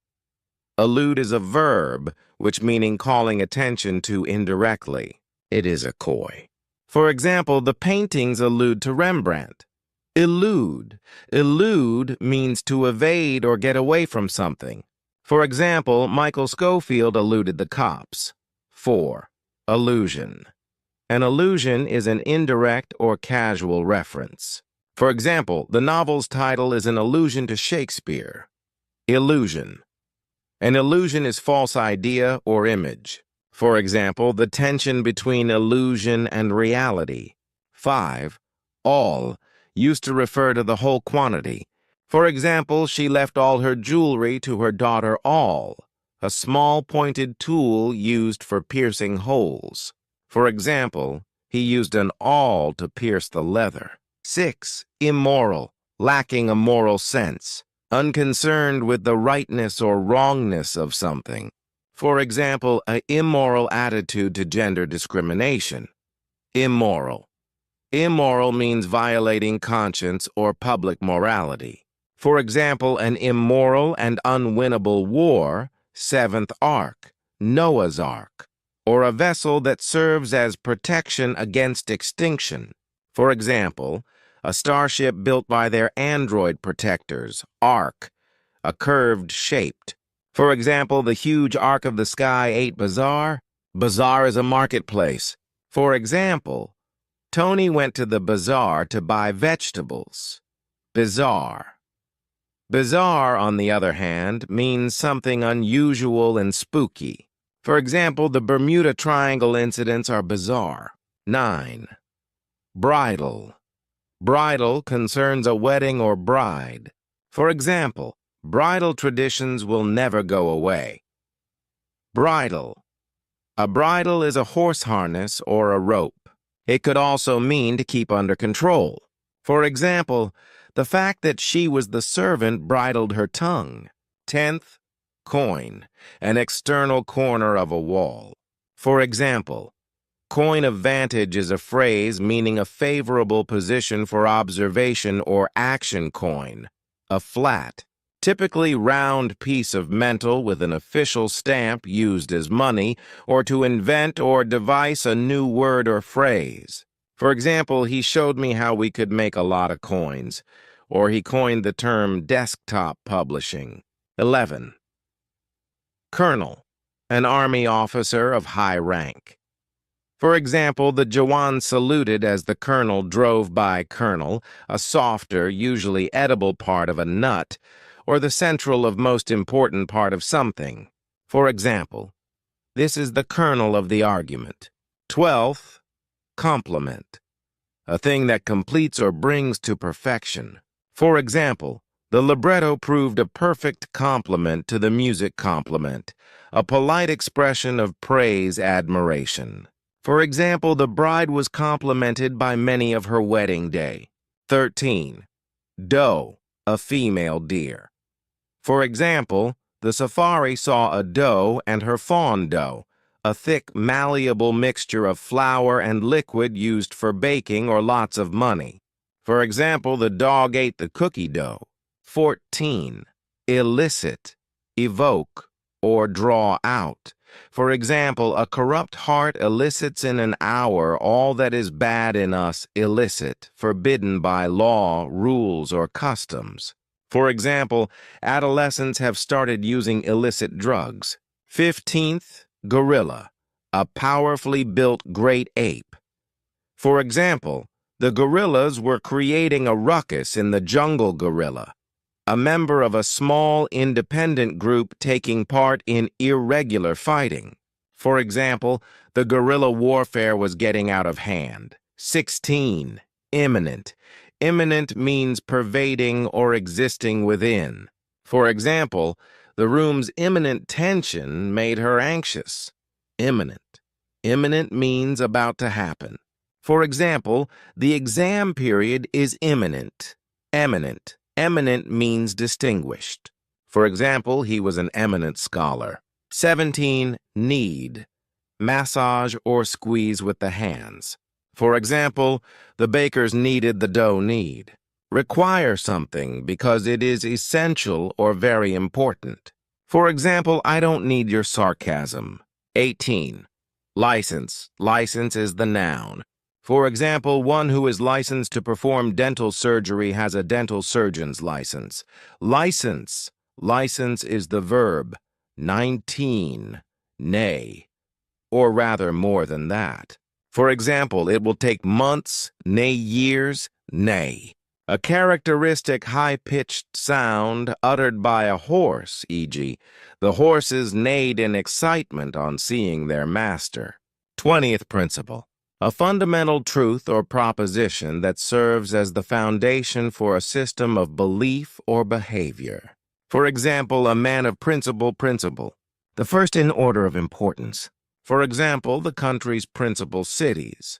Allude is a verb, which meaning calling attention to indirectly. It is a coy. For example, the paintings allude to Rembrandt. Elude. Elude means to evade or get away from something. For example, Michael Scofield eluded the cops. 4. Allusion. An allusion is an indirect or casual reference. For example, the novel's title is an allusion to Shakespeare. Illusion. An illusion is false idea or image. For example, the tension between illusion and reality. 5. All used to refer to the whole quantity. For example, she left all her jewelry to her daughter All, a small pointed tool used for piercing holes. For example, he used an awl to pierce the leather. 6. Immoral, lacking a moral sense, unconcerned with the rightness or wrongness of something. For example, an immoral attitude to gender discrimination. Immoral. Immoral means violating conscience or public morality. For example, an immoral and unwinnable war, Seventh Ark, Noah's Ark, or a vessel that serves as protection against extinction. For example, a starship built by their android protectors, Ark, a curved shaped. For example, the huge Ark of the Sky ate bazaar. Bazaar is a marketplace. For example, Tony went to the bazaar to buy vegetables. Bizarre. Bizarre, on the other hand, means something unusual and spooky. For example, the Bermuda Triangle incidents are bizarre. 9. Bridal. Bridal concerns a wedding or bride. For example, bridal traditions will never go away. Bridle. A bridle is a horse harness or a rope. It could also mean to keep under control. For example, the fact that she was the servant bridled her tongue. 10th, coin, an external corner of a wall. For example, coign of vantage is a phrase meaning a favorable position for observation or action coin. A flat, typically round piece of metal with an official stamp used as money or to invent or devise a new word or phrase. For example, he showed me how we could make a lot of coins, or he coined the term desktop publishing. 11. Colonel, an army officer of high rank. For example, the Jawan saluted as the colonel drove by kernel, a softer, usually edible part of a nut, or the central of most important part of something. For example, this is the kernel of the argument. 12th, complement, a thing that completes or brings to perfection. For example, the libretto proved a perfect complement to the music complement, a polite expression of praise admiration. For example, the bride was complimented by many of her wedding day. 13. Doe, a female deer. For example, the safari saw a doe and her fawn doe, a thick, malleable mixture of flour and liquid used for baking or lots of money. For example, the dog ate the cookie dough. 14. Elicit, evoke, or draw out. For example, a corrupt heart elicits in an hour all that is bad in us, illicit, forbidden by law, rules, or customs. For example, adolescents have started using illicit drugs. 15th, gorilla, a powerfully built great ape. For example, the gorillas were creating a ruckus in the jungle gorilla, a member of a small independent group taking part in irregular fighting. For example, the guerrilla warfare was getting out of hand. 16. Imminent. Imminent means pervading or existing within. For example, the room's imminent tension made her anxious. Imminent. Imminent means about to happen. For example, the exam period is imminent. Eminent. Eminent means distinguished. For example, he was an eminent scholar. 17. Knead. Massage or squeeze with the hands. For example, the bakers kneaded the dough knead. Require something because it is essential or very important. For example, I don't need your sarcasm. 18. License. License is the noun. For example, one who is licensed to perform dental surgery has a dental surgeon's license. License. License is the verb. 19. Nay. Or rather more than that. For example, it will take months, nay years, nay. A characteristic high-pitched sound uttered by a horse, e.g., the horses neighed in excitement on seeing their master. 20th principle. A fundamental truth or proposition that serves as the foundation for a system of belief or behavior. For example, a man of principle, the first in order of importance. For example, the country's principal cities.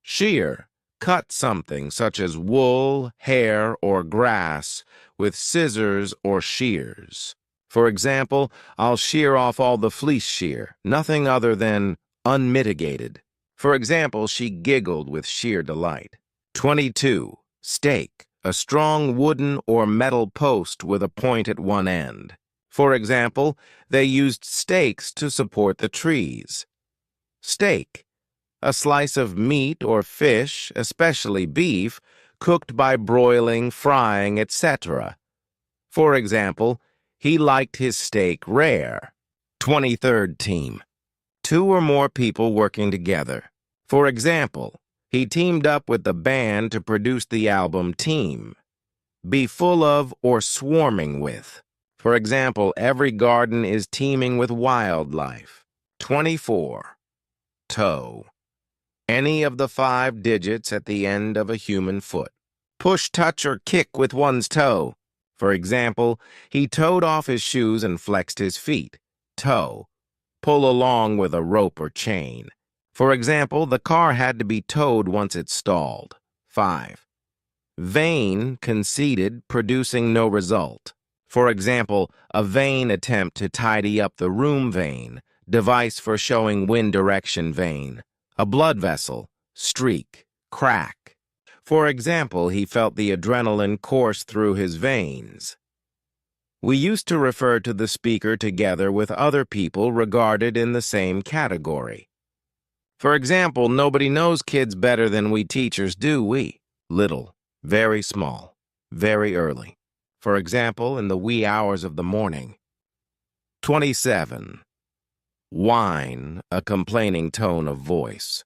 Shear, cut something such as wool, hair, or grass with scissors or shears. For example, I'll shear off all the fleece shear, nothing other than unmitigated. For example, she giggled with sheer delight. 22. Stake, a strong wooden or metal post with a point at one end. For example, they used stakes to support the trees. Steak, a slice of meat or fish, especially beef, cooked by broiling, frying, etc. For example, he liked his steak rare. 23rd team. Two or more people working together. For example, he teamed up with the band to produce the album Team. Be full of or swarming with. For example, every garden is teeming with wildlife. 24. Toe. Any of the 5 digits at the end of a human foot. Push, touch, or kick with one's toe. For example, he toed off his shoes and flexed his feet. Tow. Pull along with a rope or chain. For example, the car had to be towed once it stalled. 5. Vain, conceited, producing no result. For example, a vain attempt to tidy up the room vein, device for showing wind direction vein. A blood vessel, streak, crack. For example, he felt the adrenaline course through his veins. We used to refer to the speaker together with other people regarded in the same category. For example, nobody knows kids better than we teachers do, we. Little, very small, very early. For example, in the wee hours of the morning. 27. Whine, a complaining tone of voice.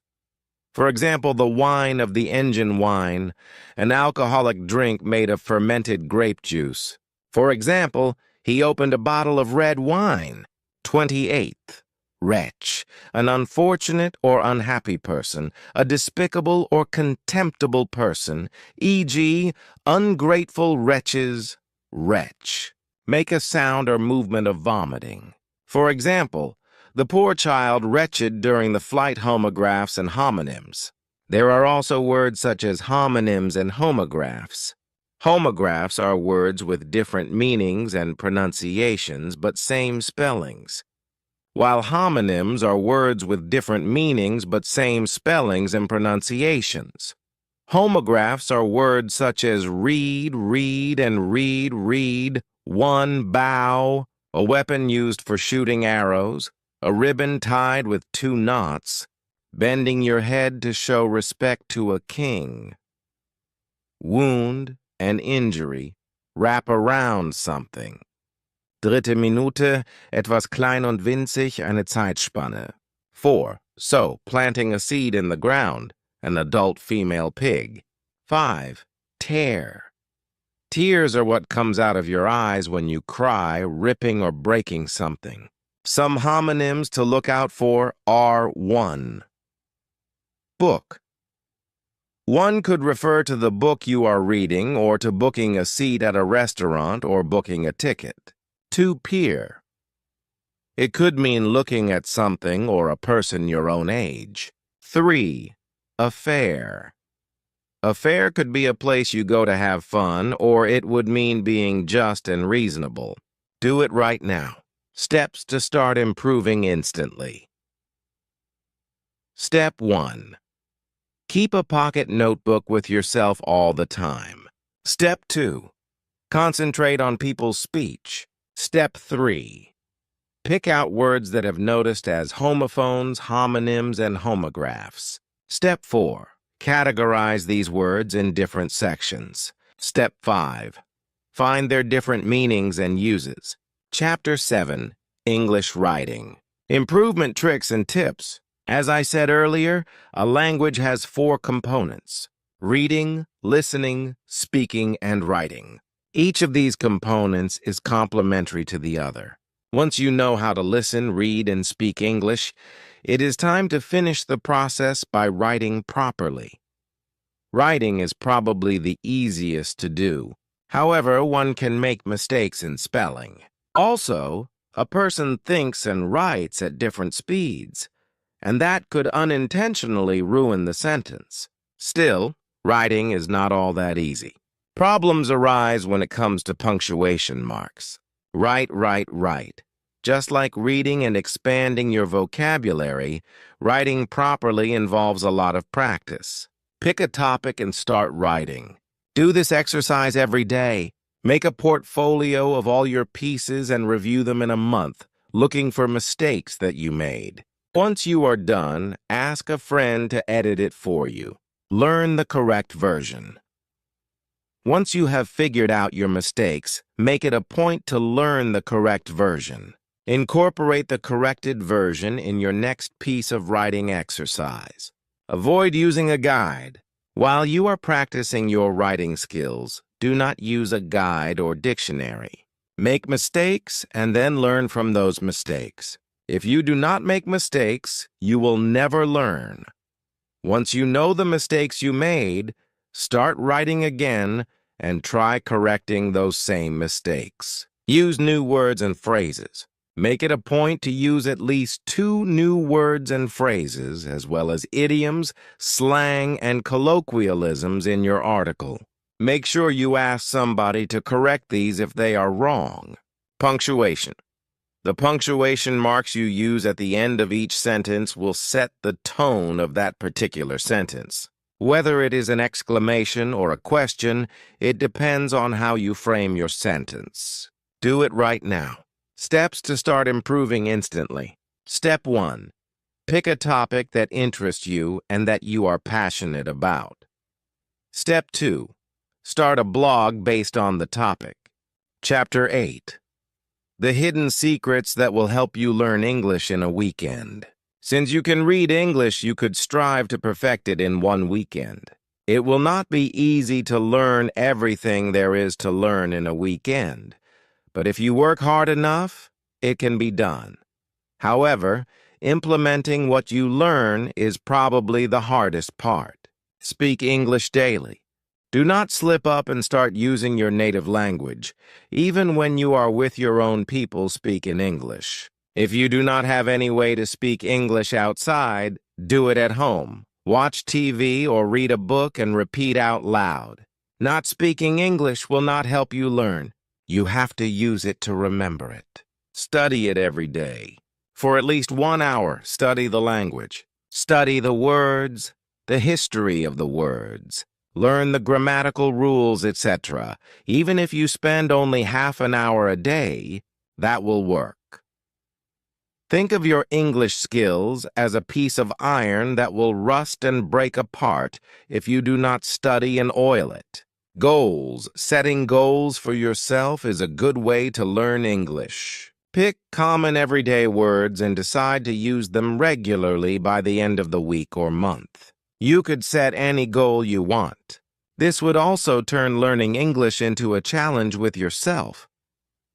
For example, the whine of the engine wine, an alcoholic drink made of fermented grape juice. For example, he opened a bottle of red wine. 28th, wretch, an unfortunate or unhappy person, a despicable or contemptible person, e.g., ungrateful wretches, wretch. Make a sound or movement of vomiting. For example, the poor child wretched during the flight homographs and homonyms. There are also words such as homonyms and homographs. Homographs are words with different meanings and pronunciations but same spellings, while homonyms are words with different meanings but same spellings and pronunciations. Homographs are words such as read, read, and read, read, one, bow, a weapon used for shooting arrows, a ribbon tied with 2 knots, bending your head to show respect to a king. Wound, an injury, wrap around something. Dritte Minute, etwas klein und winzig, eine Zeitspanne. 4. Sow, planting a seed in the ground, an adult female pig. 5. Tear. Tears are what comes out of your eyes when you cry, ripping or breaking something. Some homonyms to look out for are 1. Book. One could refer to the book you are reading or to booking a seat at a restaurant or booking a ticket. 2. Peer. It could mean looking at something or a person your own age. 3. Affair. Affair could be a place you go to have fun, or it would mean being just and reasonable. Do it right now. Steps to start improving instantly. Step 1. Keep a pocket notebook with yourself all the time. Step 2. Concentrate on people's speech. Step 3. Pick out words that have noticed as homophones, homonyms, and homographs. Step 4. Categorize these words in different sections. Step 5. Find their different meanings and uses. Chapter 7. English Writing. Improvement tricks and tips. As I said earlier, a language has 4 components: reading, listening, speaking, and writing. Each of these components is complementary to the other. Once you know how to listen, read, and speak English, it is time to finish the process by writing properly. Writing is probably the easiest to do. However, one can make mistakes in spelling. Also, a person thinks and writes at different speeds, and that could unintentionally ruin the sentence. Still, writing is not all that easy. Problems arise when it comes to punctuation marks. Write, write, write. Just like reading and expanding your vocabulary, writing properly involves a lot of practice. Pick a topic and start writing. Do this exercise every day. Make a portfolio of all your pieces and review them in a month, looking for mistakes that you made. Once you are done, ask a friend to edit it for you. Learn the correct version. Once you have figured out your mistakes, make it a point to learn the correct version. Incorporate the corrected version in your next piece of writing exercise. Avoid using a guide. While you are practicing your writing skills, do not use a guide or dictionary. Make mistakes and then learn from those mistakes. If you do not make mistakes, you will never learn. Once you know the mistakes you made, start writing again and try correcting those same mistakes. Use new words and phrases. Make it a point to use at least 2 new words and phrases, as well as idioms, slang, and colloquialisms in your article. Make sure you ask somebody to correct these if they are wrong. Punctuation. The punctuation marks you use at the end of each sentence will set the tone of that particular sentence. Whether it is an exclamation or a question, it depends on how you frame your sentence. Do it right now. Steps to start improving instantly. Step 1. Pick a topic that interests you and that you are passionate about. Step 2. Start a blog based on the topic. Chapter 8. The hidden secrets that will help you learn English in a weekend. Since you can read English, you could strive to perfect it in one weekend. It will not be easy to learn everything there is to learn in a weekend, but if you work hard enough, it can be done. However, implementing what you learn is probably the hardest part. Speak English daily. Do not slip up and start using your native language, even when you are with your own people speaking English. If you do not have any way to speak English outside, do it at home. Watch TV or read a book and repeat out loud. Not speaking English will not help you learn. You have to use it to remember it. Study it every day. For at least 1 hour, study the language. Study the words, the history of the words. Learn the grammatical rules, etc. Even if you spend only half an hour a day, that will work. Think of your English skills as a piece of iron that will rust and break apart if you do not study and oil it. Goals. Setting goals for yourself is a good way to learn English. Pick common everyday words and decide to use them regularly by the end of the week or month. You could set any goal you want. This would also turn learning English into a challenge with yourself.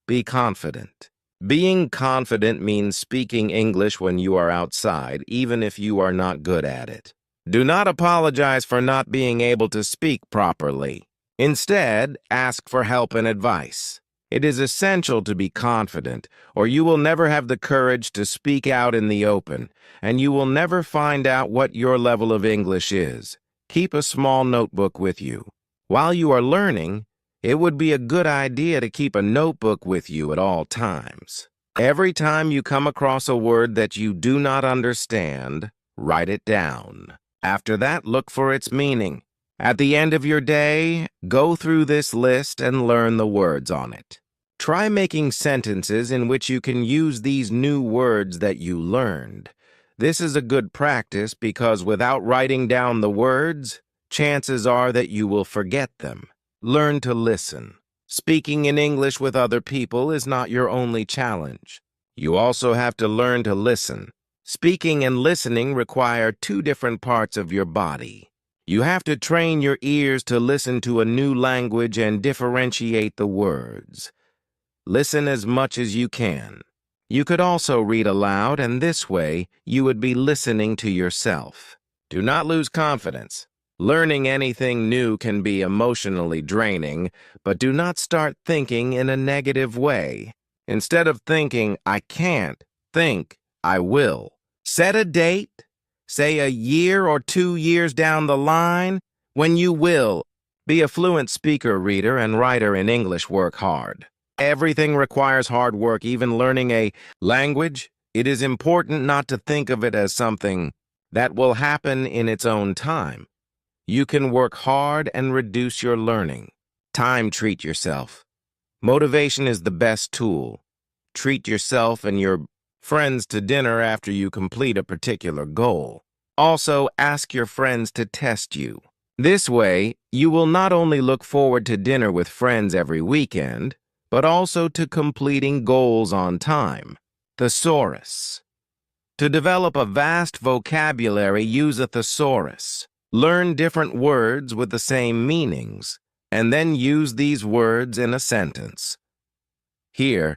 Be confident. Being confident means speaking English when you are outside, even if you are not good at it. Do not apologize for not being able to speak properly. Instead, ask for help and advice. It is essential to be confident, or you will never have the courage to speak out in the open, and you will never find out what your level of English is. Keep a small notebook with you. While you are learning, it would be a good idea to keep a notebook with you at all times. Every time you come across a word that you do not understand, write it down. After that, look for its meaning. At the end of your day, go through this list and learn the words on it. Try making sentences in which you can use these new words that you learned. This is a good practice because without writing down the words, chances are that you will forget them. Learn to listen. Speaking in English with other people is not your only challenge. You also have to learn to listen. Speaking and listening require two different parts of your body. You have to train your ears to listen to a new language and differentiate the words. Listen as much as you can. You could also read aloud, and this way, you would be listening to yourself. Do not lose confidence. Learning anything new can be emotionally draining, but do not start thinking in a negative way. Instead of thinking, I can't, think, I will. Set a date, say a year or 2 years down the line, when you will. Be a fluent speaker, reader, and writer in English. Work hard. Everything requires hard work, even learning a language. It is important not to think of it as something that will happen in its own time. You can work hard and reduce your learning. Treat yourself. Motivation is the best tool. Treat yourself and your friends to dinner after you complete a particular goal. Also, ask your friends to test you. This way, you will not only look forward to dinner with friends every weekend, but also to completing goals on time. Thesaurus. To develop a vast vocabulary, use a thesaurus. Learn different words with the same meanings, and then use these words in a sentence. Here,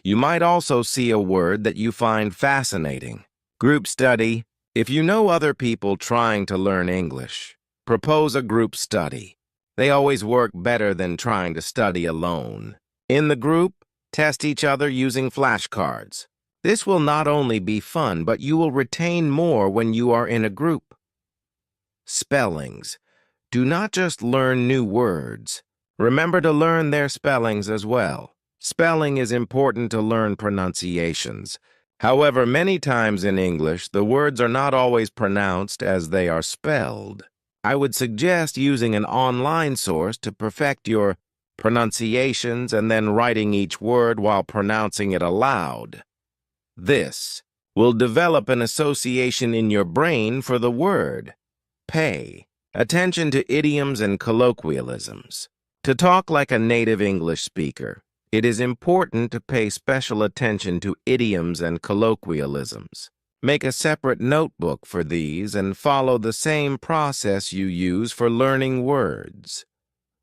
you might also see a word that you find fascinating. Group study. If you know other people trying to learn English, propose a group study. They always work better than trying to study alone. In the group, test each other using flashcards. This will not only be fun, but you will retain more when you are in a group. Spellings. Do not just learn new words. Remember to learn their spellings as well. Spelling is important to learn pronunciations. However, many times in English, the words are not always pronounced as they are spelled. I would suggest using an online source to perfect your pronunciations and then writing each word while pronouncing it aloud. This will develop an association in your brain for the word. Pay attention to idioms and colloquialisms. To talk like a native English speaker, it is important to pay special attention to idioms and colloquialisms. Make a separate notebook for these and follow the same process you use for learning words.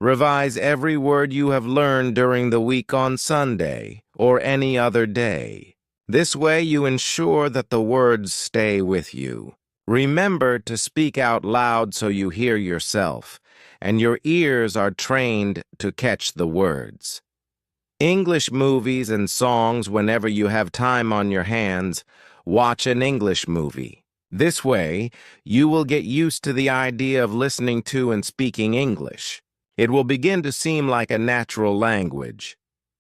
Revise every word you have learned during the week on Sunday or any other day. This way you ensure that the words stay with you. Remember to speak out loud so you hear yourself, and your ears are trained to catch the words. English movies and songs. Whenever you have time on your hands, watch an English movie. This way, you will get used to the idea of listening to and speaking English. It will begin to seem like a natural language.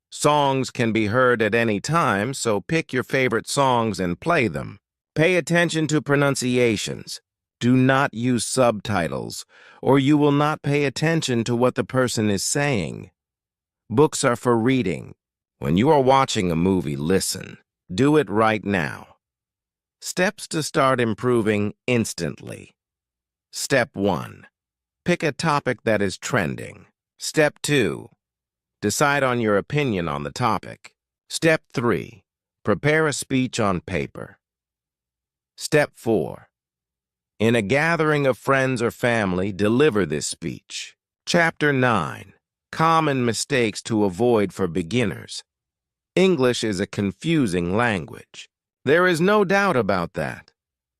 Songs can be heard at any time, so pick your favorite songs and play them. Pay attention to pronunciations. Do not use subtitles, or you will not pay attention to what the person is saying. Books are for reading. When you are watching a movie, listen. Do it right now. Steps to start improving instantly. Step 1. Pick a topic that is trending. Step 2. Decide on your opinion on the topic. Step 3. Prepare a speech on paper. Step 4. In a gathering of friends or family, deliver this speech. Chapter 9. Common mistakes to avoid for beginners. English is a confusing language. There is no doubt about that.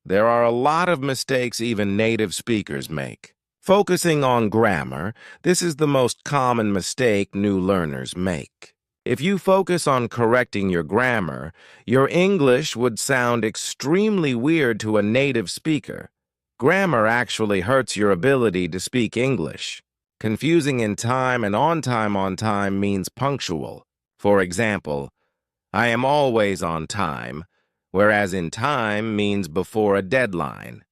There are a lot of mistakes even native speakers make. Focusing on grammar, this is the most common mistake new learners make. If you focus on correcting your grammar, your English would sound extremely weird to a native speaker. Grammar actually hurts your ability to speak English. Confusing in time and on time means punctual. For example, I am always on time, whereas in time means before a deadline.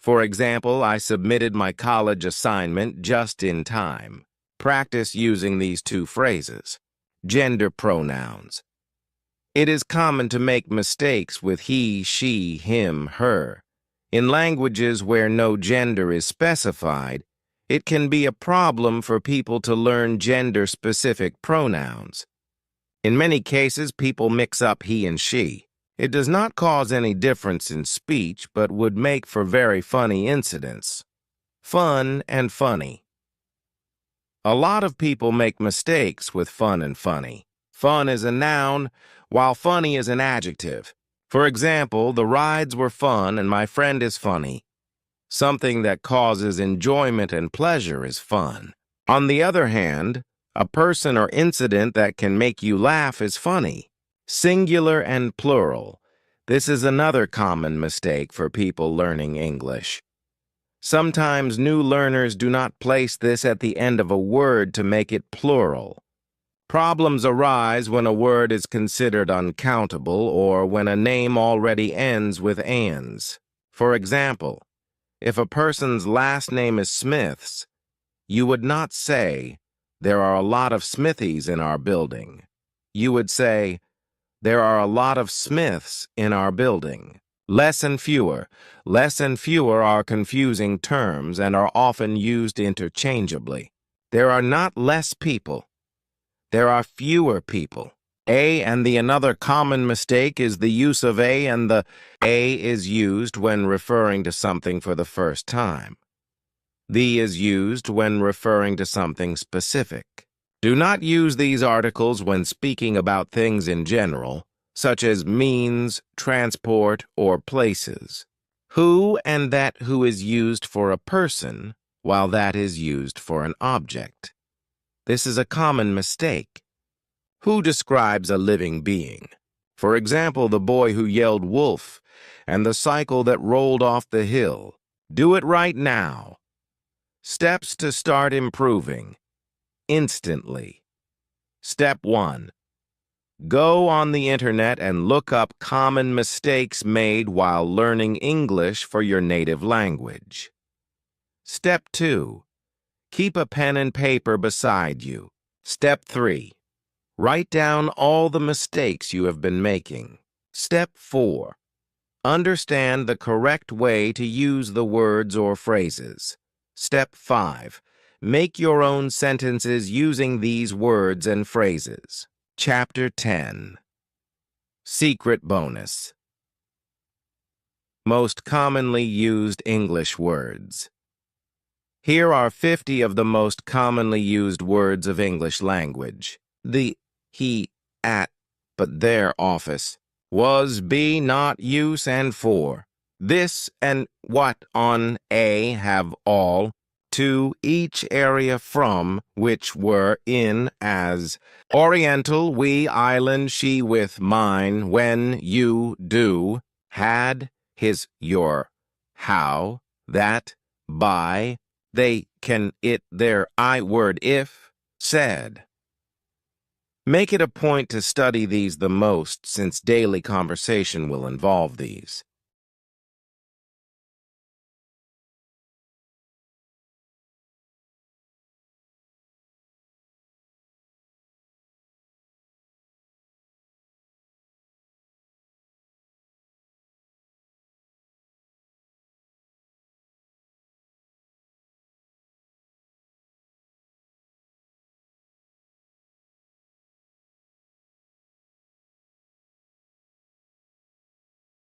For example, I submitted my college assignment just in time. Practice using these two phrases. Gender pronouns. It is common to make mistakes with he, she, him, her. In languages where no gender is specified, it can be a problem for people to learn gender-specific pronouns. In many cases, people mix up he and she. It does not cause any difference in speech, but would make for very funny incidents. Fun and funny. A lot of people make mistakes with fun and funny. Fun is a noun, while funny is an adjective. For example, the rides were fun and my friend is funny. Something that causes enjoyment and pleasure is fun. On the other hand, a person or incident that can make you laugh is funny. Singular and plural. This is another common mistake for people learning English. Sometimes new learners do not place this at the end of a word to make it plural. Problems arise when a word is considered uncountable or when a name already ends with ands. For example, if a person's last name is Smiths, you would not say, "There are a lot of Smithies in our building." You would say, "There are a lot of Smiths in our building." Less and fewer. Less and fewer are confusing terms and are often used interchangeably. There are not less people. There are fewer people. Another common mistake is the use of and the a is used when referring to something for the first time. The is used when referring to something specific. Do not use these articles when speaking about things in general, such as means, transport, or places. Who and that who is used for a person, while that is used for an object. This is a common mistake. Who describes a living being? For example, the boy who yelled wolf and the cycle that rolled off the hill. Do it right now. Steps to start improving. Instantly. Step 1. Go on the internet and look up common mistakes made while learning English for your native language. Step 2. Keep a pen and paper beside you. Step 3. Write down all the mistakes you have been making. Step 4. Understand the correct way to use the words or phrases. Step 5. Make your own sentences using these words and phrases. Chapter 10. Secret bonus. Most commonly used English words. Here are 50 of the most commonly used words of English language. The, he, at, but their office, was, be, not, use, and for. This and what on a have all, to each area from, which were in, as, oriental, we, island, she, with, mine, when, you, do, had, his, your, how, that, by, they, can, it, their, I word, if, said. Make it a point to study these the most, since daily conversation will involve these.